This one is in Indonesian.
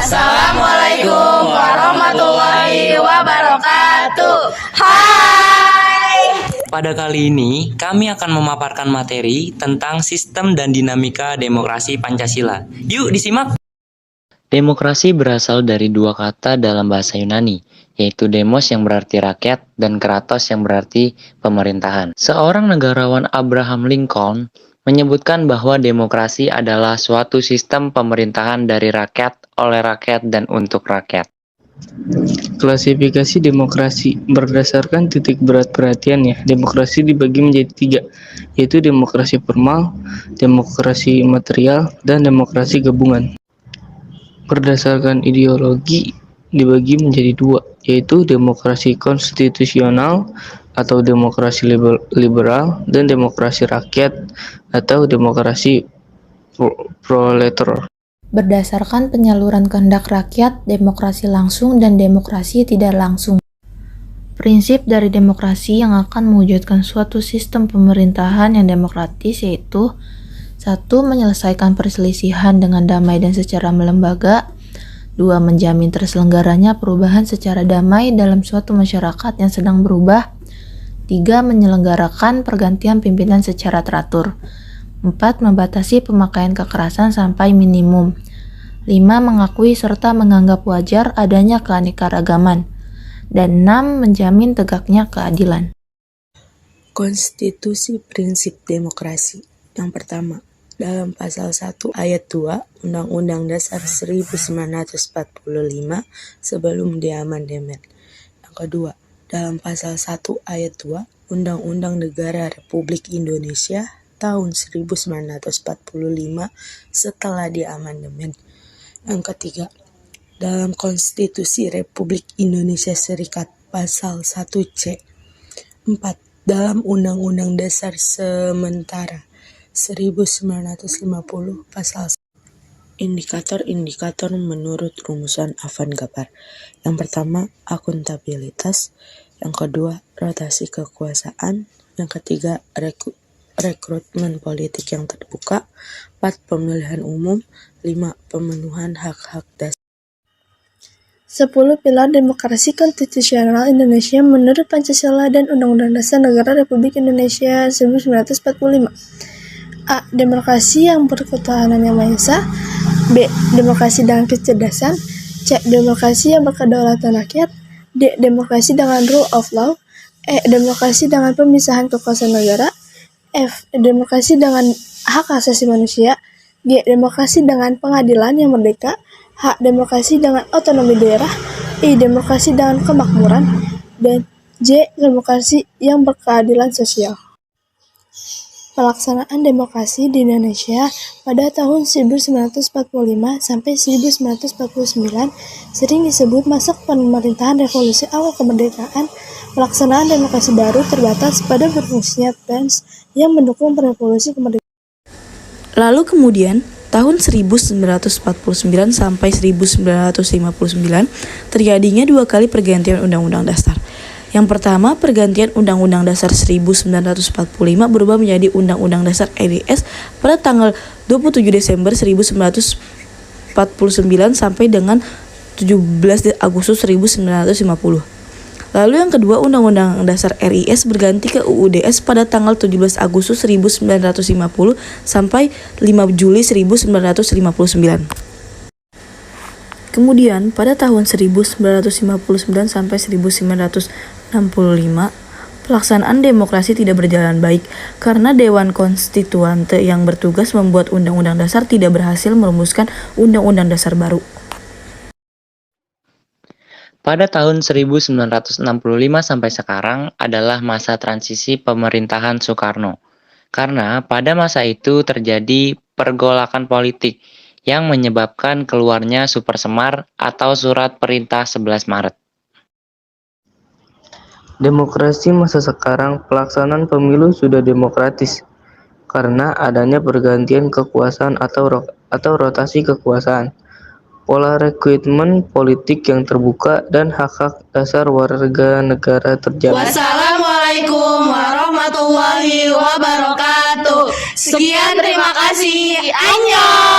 Assalamualaikum warahmatullahi wabarakatuh. Hai. Pada kali ini, kami akan memaparkan materi tentang sistem dan dinamika demokrasi Pancasila. Yuk disimak! Demokrasi berasal dari dua kata dalam bahasa Yunani, yaitu demos yang berarti rakyat dan kratos yang berarti pemerintahan. Seorang negarawan Abraham Lincoln menyebutkan bahwa demokrasi adalah suatu sistem pemerintahan dari rakyat, oleh rakyat, dan untuk rakyat. Klasifikasi demokrasi berdasarkan titik berat perhatiannya. Demokrasi dibagi menjadi tiga, yaitu demokrasi formal, demokrasi material, dan demokrasi gabungan. Berdasarkan ideologi dibagi menjadi dua, yaitu demokrasi konstitusional atau demokrasi liberal dan demokrasi rakyat atau demokrasi proletar. Berdasarkan penyaluran kehendak rakyat, demokrasi langsung dan demokrasi tidak langsung. Prinsip dari demokrasi yang akan mewujudkan suatu sistem pemerintahan yang demokratis yaitu 1. Menyelesaikan perselisihan dengan damai dan secara melembaga. 2. Menjamin terselenggaranya perubahan secara damai dalam suatu masyarakat yang sedang berubah. 3. Menyelenggarakan pergantian pimpinan secara teratur. 4. Membatasi pemakaian kekerasan sampai minimum. 5. Mengakui serta menganggap wajar adanya keanekaragaman. Dan 6. Menjamin tegaknya keadilan. Konstitusi prinsip demokrasi. Yang pertama, dalam pasal 1 ayat 2 Undang-Undang Dasar 1945 sebelum diamandemen. Yang kedua, dalam pasal 1 ayat 2 Undang-Undang Negara Republik Indonesia tahun 1945 setelah diamandemen. Yang ketiga, dalam Konstitusi Republik Indonesia Serikat pasal 1C. 4. Dalam Undang-Undang Dasar Sementara 1950 pasal 1. Indikator-indikator menurut rumusan Avan-Gapar. Yang pertama, akuntabilitas. Yang kedua, rotasi kekuasaan. Yang ketiga, rekrutmen politik yang terbuka. 4. Pemilihan umum. 5. Pemenuhan hak-hak dasar. 10 pilar demokrasi konstitusional Indonesia menurut Pancasila dan Undang-Undang Dasar Negara Republik Indonesia 1945. A. Demokrasi yang berketuhanan yang Maha Esa. B. Demokrasi dengan kecerdasan. C. Demokrasi yang berkedaulatan rakyat. D. Demokrasi dengan rule of law. E. Demokrasi dengan pemisahan kekuasaan negara. F. Demokrasi dengan hak asasi manusia. G. Demokrasi dengan pengadilan yang merdeka. H. Demokrasi dengan otonomi daerah. I. Demokrasi dengan kemakmuran. Dan J. Demokrasi yang berkeadilan sosial. Pelaksanaan demokrasi di Indonesia pada tahun 1945 sampai 1949 sering disebut masa pemerintahan revolusi awal kemerdekaan. Pelaksanaan demokrasi baru terbatas pada berfungsinya PENS yang mendukung revolusi kemerdekaan. Lalu kemudian tahun 1949 sampai 1959 terjadinya dua kali pergantian Undang-Undang Dasar. Yang pertama, pergantian Undang-Undang Dasar 1945 berubah menjadi Undang-Undang Dasar RIS pada tanggal 27 Desember 1949 sampai dengan 17 Agustus 1950. Lalu yang kedua, Undang-Undang Dasar RIS berganti ke UUDS pada tanggal 17 Agustus 1950 sampai 5 Juli 1959. Kemudian, pada tahun 1959 sampai 1965, pelaksanaan demokrasi tidak berjalan baik karena Dewan Konstituante yang bertugas membuat Undang-Undang Dasar tidak berhasil merumuskan Undang-Undang Dasar baru. Pada tahun 1965 sampai sekarang adalah masa transisi pemerintahan Soekarno. Karena pada masa itu terjadi pergolakan politik yang menyebabkan keluarnya Supersemar atau Surat Perintah 11 Maret. Demokrasi masa sekarang, pelaksanaan pemilu sudah demokratis karena adanya pergantian kekuasaan atau rotasi kekuasaan, pola rekrutmen politik yang terbuka, dan hak-hak dasar warga negara terjamin. Wassalamualaikum warahmatullahi wabarakatuh. Sekian, terima kasih. Annyeong.